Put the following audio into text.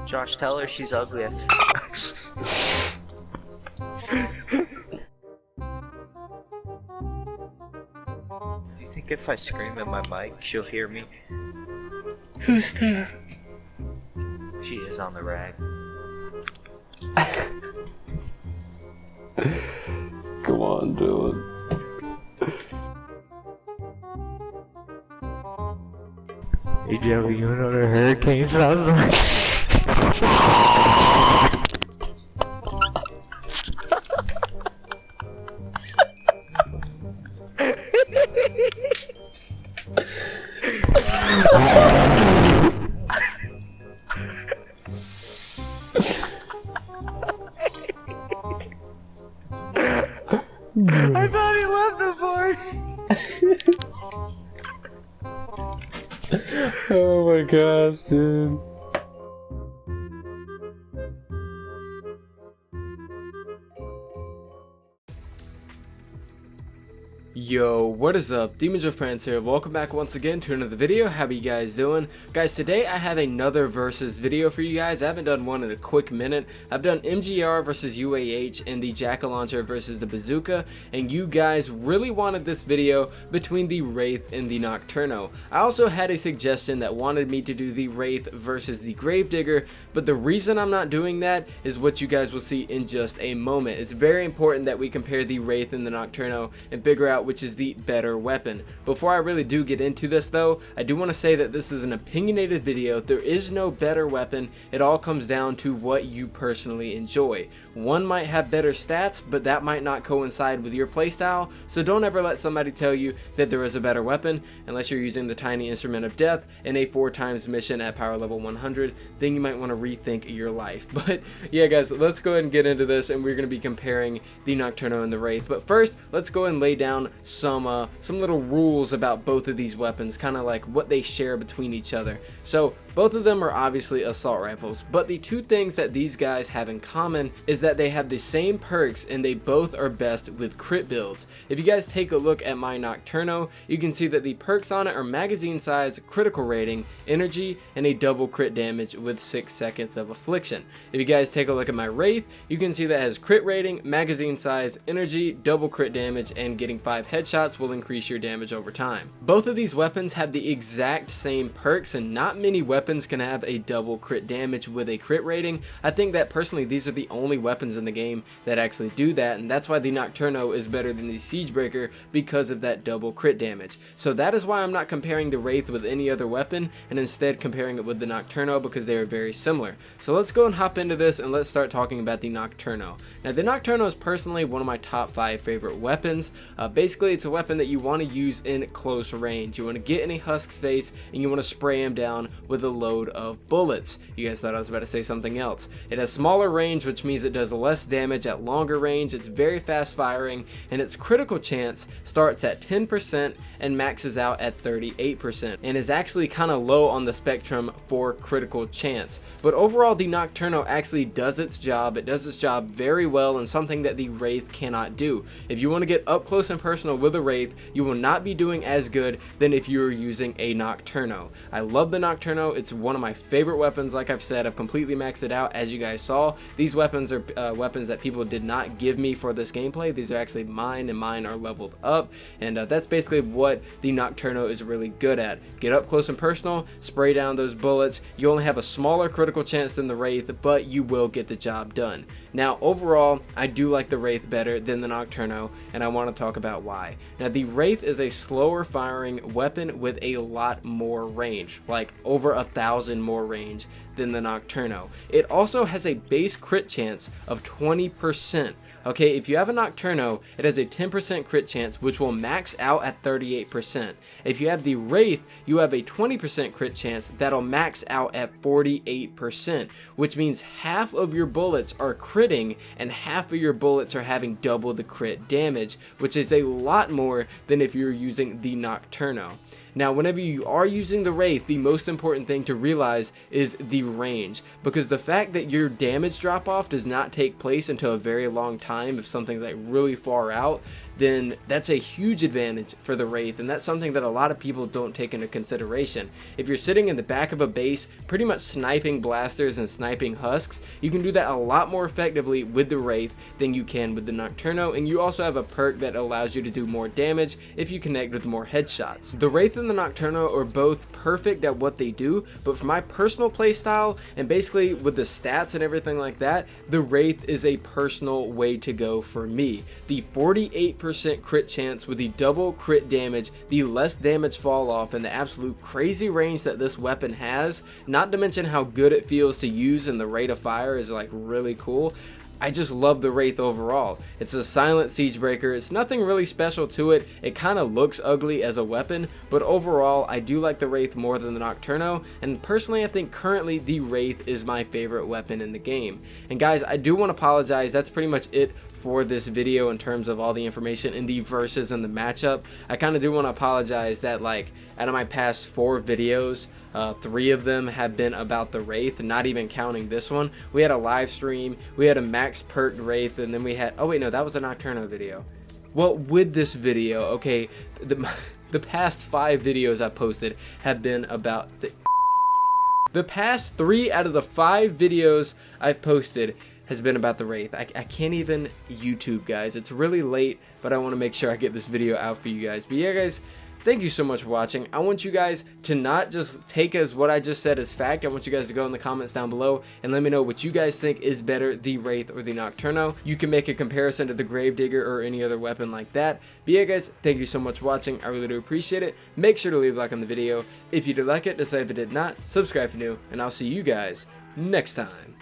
Josh, tell her she's ugly as Do you think if I scream in my mic, she'll hear me? Who's that? She is on the rag. Come on, Dylan. Hey Joey, you know what a hurricane sounds like? I thought he left the board. Oh my gosh, dude. Yo, what is up? demonjoefrance here. Welcome back once again to another video. How are you guys doing? Guys, today I have another versus video for you guys. I haven't done one in a quick minute. I've done MGR versus UAH and the Jack-o'-lantern versus the bazooka, and you guys really wanted this video between the Wraith and the Nocturno. I also had a suggestion that wanted me to do the Wraith versus the Gravedigger, but the reason I'm not doing that is what you guys will see in just a moment. It's very important that we compare the Wraith and the Nocturno and figure out which is the better weapon. Before I really do get into this though, I do want to say that this is an opinionated video. There is no better weapon. It all comes down to what you personally enjoy. One might have better stats, but that might not coincide with your playstyle, so don't ever let somebody tell you that there is a better weapon unless you're using the tiny instrument of death in a 4x mission at power level 100. Then you might want to rethink your life. But yeah guys, let's go ahead and get into this, and we're going to be comparing the Nocturno and the Wraith. But first, let's go and lay down some little rules about both of these weapons, kind of like what they share between each other. So both of them are obviously assault rifles, but the two things that these guys have in common is that they have the same perks and they both are best with crit builds. If you guys take a look at my Nocturno, you can see that the perks on it are magazine size, critical rating, energy, and a double crit damage with 6 seconds of affliction. If you guys take a look at my Wraith, you can see that it has crit rating, magazine size, energy, double crit damage, and getting 5 headshots will increase your damage over time. Both of these weapons have the exact same perks, and not many weapons can have a double crit damage with a crit rating. I think that personally these are the only weapons in the game that actually do that, and that's why the Nocturno is better than the Siegebreaker, because of that double crit damage. So that is why I'm not comparing the Wraith with any other weapon and instead comparing it with the Nocturno, because they are very similar. So let's go and hop into this and let's start talking about the Nocturno. Now the Nocturno is personally one of my top 5 favorite weapons. Basically it's a weapon that you want to use in close range. You want to get in a husk's face and you want to spray him down with a load of bullets. You guys thought I was about to say something else. It has smaller range, which means it does less damage at longer range. It's very fast firing, and its critical chance starts at 10% and maxes out at 38%, and is actually kind of low on the spectrum for critical chance. But overall the Nocturno actually does its job. It does its job very well, and something that the Wraith cannot do. If you want to get up close and personal with a Wraith, you will not be doing as good than if you were using a Nocturno. I love the Nocturno. It's one of my favorite weapons. Like I've said, I've completely maxed it out. As you guys saw, these weapons are weapons that people did not give me for this gameplay. These are actually mine, and mine are leveled up, and that's basically what the Nocturno is really good at. Get up close and personal, spray down those bullets. You only have a smaller critical chance than the Wraith, but you will get the job done. Now overall, I do like the Wraith better than the Nocturno, and I want to talk about why. Now the Wraith is a slower firing weapon with a lot more range, like over 1,000 more range than the Nocturno. It also has a base crit chance of 20%. Okay, if you have a Nocturno, it has a 10% crit chance, which will max out at 38%. If you have the Wraith, you have a 20% crit chance that'll max out at 48%, which means half of your bullets are critting and half of your bullets are having double the crit damage, which is a lot more than if you're using the Nocturno. Now, whenever you are using the Wraith, the most important thing to realize is the range, because the fact that your damage drop off does not take place until a very long time time if something's like really far out, then that's a huge advantage for the Wraith, and that's something that a lot of people don't take into consideration. If you're sitting in the back of a base pretty much sniping blasters and sniping husks, you can do that a lot more effectively with the Wraith than you can with the Nocturno, and you also have a perk that allows you to do more damage if you connect with more headshots. The Wraith and the Nocturno are both perfect at what they do, but for my personal playstyle and basically with the stats and everything like that, the Wraith is a personal way to go for me. The 48% crit chance with the double crit damage, the less damage fall off, and the absolute crazy range that this weapon has, not to mention how good it feels to use, and the rate of fire is like really cool. I just love the Wraith overall. It's a silent siege breaker. It's nothing really special to it. It kind of looks ugly as a weapon, but overall I do like the Wraith more than the Nocturno, and personally I think currently the Wraith is my favorite weapon in the game. And guys, I do want to apologize. That's pretty much it for this video in terms of all the information in the verses and the matchup. I kind of do want to apologize that like out of my past 4 videos, 3 of them have been about the Wraith, not even counting this one. We had a live stream, we had a max perk Wraith, and then we had, oh wait, no, that was a Nocturno video. Well, with this video, okay, the past 5 videos I posted have been about the past 3 out of the 5 videos I've posted has been about the Wraith. I can't even YouTube, guys. It's really late, but I want to make sure I get this video out for you guys. But yeah, guys, thank you so much for watching. I want you guys to not just take as what I just said as fact. I want you guys to go in the comments down below and let me know what you guys think is better, the Wraith or the Nocturno. You can make a comparison to the Gravedigger or any other weapon like that. But yeah, guys, thank you so much for watching. I really do appreciate it. Make sure to leave a like on the video. If you did like it, decide if it did not, subscribe if you're new, and I'll see you guys next time.